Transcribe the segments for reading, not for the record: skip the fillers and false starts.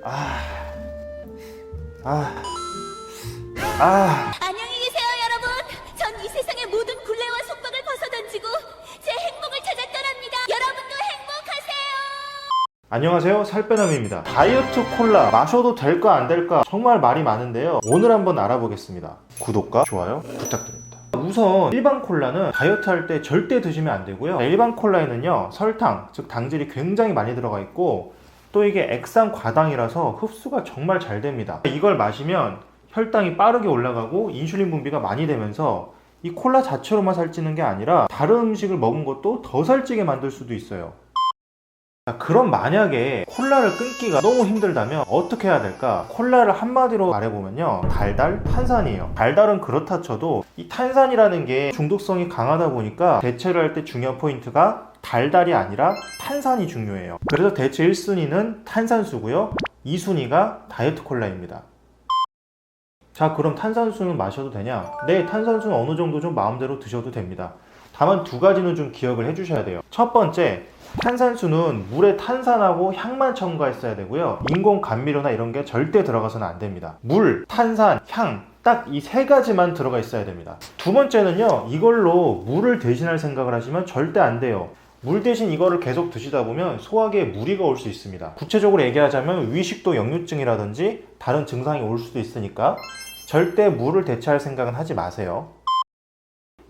안녕히 계세요, 여러분. 전 이 세상의 모든 굴레와 속박을 벗어던지고 제 행복을 찾아 떠납니다. 여러분도 행복하세요. 안녕하세요, 살빼남입니다. 다이어트 콜라 마셔도 될까 안 될까 정말 말이 많은데요, 오늘 한번 알아보겠습니다. 구독과 좋아요 부탁드립니다. 우선 일반 콜라는 다이어트 할 때 절대 드시면 안 되고요. 일반 콜라에는요, 설탕, 즉 당질이 굉장히 많이 들어가 있고, 또 이게 액상 과당이라서 흡수가 정말 잘 됩니다. 이걸 마시면 혈당이 빠르게 올라가고 인슐린 분비가 많이 되면서 이 콜라 자체로만 살찌는 게 아니라 다른 음식을 먹은 것도 더 살찌게 만들 수도 있어요. 자, 그럼 만약에 콜라를 끊기가 너무 힘들다면 어떻게 해야 될까? 콜라를 한마디로 말해보면요, 달달 탄산이에요. 달달은 그렇다 쳐도 이 탄산이라는 게 중독성이 강하다 보니까 대체를 할 때 중요한 포인트가 달달이 아니라 탄산이 중요해요. 그래서 대체 1순위는 탄산수고요, 2순위가 다이어트 콜라입니다. 자, 그럼 탄산수는 마셔도 되냐? 네, 탄산수는 어느 정도 좀 마음대로 드셔도 됩니다. 다만 두 가지는 좀 기억을 해주셔야 돼요. 첫 번째, 탄산수는 물에 탄산하고 향만 첨가했어야 되고요, 인공 감미료나 이런 게 절대 들어가서는 안 됩니다. 물, 탄산, 향, 딱 이 세 가지만 들어가 있어야 됩니다. 두 번째는요, 이걸로 물을 대신할 생각을 하시면 절대 안 돼요. 물 대신 이거를 계속 드시다 보면 소화기에 무리가 올 수 있습니다. 구체적으로 얘기하자면 위식도 역류증이라든지 다른 증상이 올 수도 있으니까 절대 물을 대체할 생각은 하지 마세요.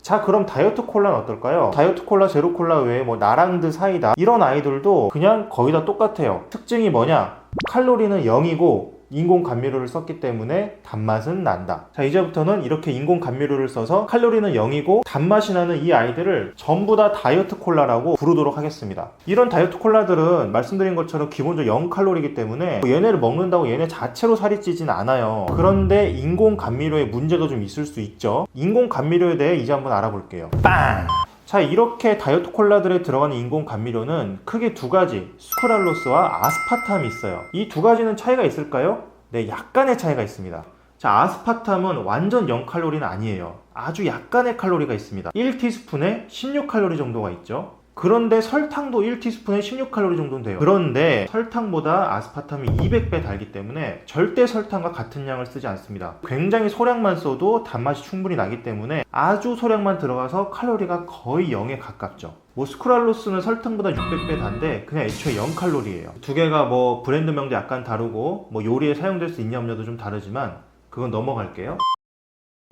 자, 그럼 다이어트 콜라는 어떨까요? 다이어트 콜라, 제로 콜라 외에 뭐 나랑드, 사이다 이런 아이들도 그냥 거의 다 똑같아요. 특징이 뭐냐? 칼로리는 0이고 인공 감미료를 썼기 때문에 단맛은 난다. 자, 이제부터는 이렇게 인공 감미료를 써서 칼로리는 0이고 단맛이 나는 이 아이들을 전부 다 다이어트 콜라라고 부르도록 하겠습니다. 이런 다이어트 콜라들은 말씀드린 것처럼 기본적으로 0칼로리이기 때문에 얘네를 먹는다고 얘네 자체로 살이 찌진 않아요. 그런데 인공 감미료에 문제가 좀 있을 수 있죠. 인공 감미료에 대해 이제 한번 알아볼게요. 빵! 자, 이렇게 다이어트 콜라들에 들어가는 인공 감미료는 크게 두 가지, 수크랄로스와 아스파탐이 있어요. 이 두 가지는 차이가 있을까요? 네, 약간의 차이가 있습니다. 자, 아스파탐은 완전 0칼로리는 아니에요. 아주 약간의 칼로리가 있습니다. 1티스푼에 16칼로리 정도가 있죠. 그런데 설탕도 1티스푼에 16칼로리 정도는 돼요. 그런데 설탕보다 아스파탐이 200배 달기 때문에 절대 설탕과 같은 양을 쓰지 않습니다. 굉장히 소량만 써도 단맛이 충분히 나기 때문에 아주 소량만 들어가서 칼로리가 거의 0에 가깝죠. 뭐 스크랄로스는 설탕보다 600배 단데 그냥 애초에 0칼로리예요. 두 개가 뭐 브랜드 명도 약간 다르고 뭐 요리에 사용될 수 있냐 없냐도 좀 다르지만 그건 넘어갈게요.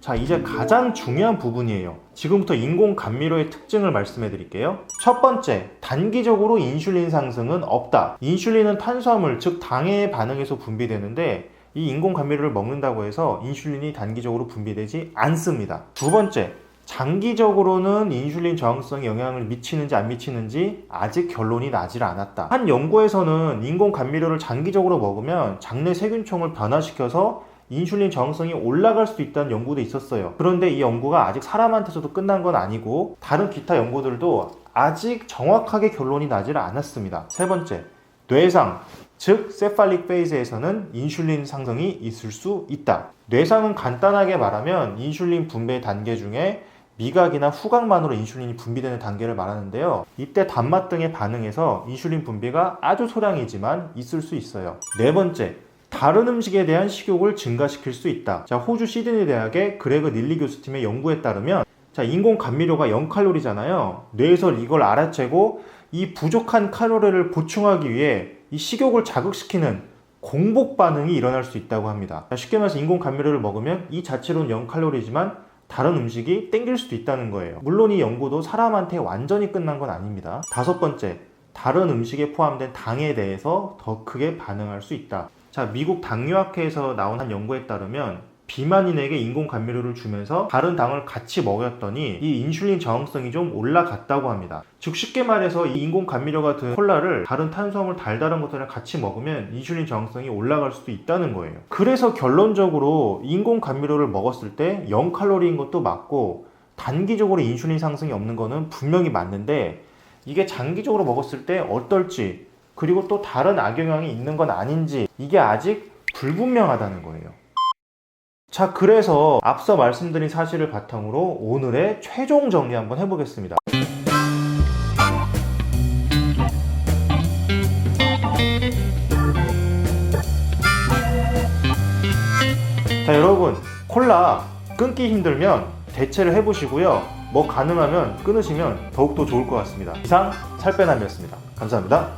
자, 이제 가장 중요한 부분이에요. 지금부터 인공 감미료의 특징을 말씀해 드릴게요. 첫 번째, 단기적으로 인슐린 상승은 없다. 인슐린은 탄수화물, 즉 당에 반응해서 분비되는데 이 인공 감미료를 먹는다고 해서 인슐린이 단기적으로 분비되지 않습니다. 두 번째, 장기적으로는 인슐린 저항성에 영향을 미치는지 안 미치는지 아직 결론이 나질 않았다. 한 연구에서는 인공 감미료를 장기적으로 먹으면 장내 세균총을 변화시켜서 인슐린 저항성이 올라갈 수도 있다는 연구도 있었어요. 그런데 이 연구가 아직 사람한테서도 끝난 건 아니고 다른 기타 연구들도 아직 정확하게 결론이 나질 않았습니다. 세 번째, 뇌상, 즉 세팔릭 페이즈에서는 인슐린 상승이 있을 수 있다. 뇌상은 간단하게 말하면 인슐린 분배 단계 중에 미각이나 후각만으로 인슐린이 분비되는 단계를 말하는데요, 이때 단맛 등에 반응해서 인슐린 분비가 아주 소량이지만 있을 수 있어요. 네 번째, 다른 음식에 대한 식욕을 증가시킬 수 있다. 자, 호주 시드니 대학의 그레그 닐리 교수팀의 연구에 따르면, 자, 인공 감미료가 0칼로리잖아요. 뇌에서 이걸 알아채고 이 부족한 칼로리를 보충하기 위해 이 식욕을 자극시키는 공복 반응이 일어날 수 있다고 합니다. 자, 쉽게 말해서 인공 감미료를 먹으면 이 자체로는 0칼로리지만 다른 음식이 땡길 수도 있다는 거예요. 물론 이 연구도 사람한테 완전히 끝난 건 아닙니다. 다섯 번째, 다른 음식에 포함된 당에 대해서 더 크게 반응할 수 있다. 자, 미국 당뇨학회에서 나온 한 연구에 따르면 비만인에게 인공 감미료를 주면서 다른 당을 같이 먹였더니 이 인슐린 저항성이 좀 올라갔다고 합니다. 즉 쉽게 말해서 이 인공 감미료가 든 콜라를 다른 탄수화물 달달한 것들이랑 같이 먹으면 인슐린 저항성이 올라갈 수도 있다는 거예요. 그래서 결론적으로 인공 감미료를 먹었을 때 0칼로리인 것도 맞고 단기적으로 인슐린 상승이 없는 거는 분명히 맞는데 이게 장기적으로 먹었을 때 어떨지, 그리고 또 다른 악영향이 있는 건 아닌지 이게 아직 불분명하다는 거예요. 자, 그래서 앞서 말씀드린 사실을 바탕으로 오늘의 최종 정리 한번 해보겠습니다. 자, 여러분, 콜라 끊기 힘들면 대체를 해보시고요. 뭐 가능하면 끊으시면 더욱더 좋을 것 같습니다. 이상 살빼남이었습니다. 감사합니다.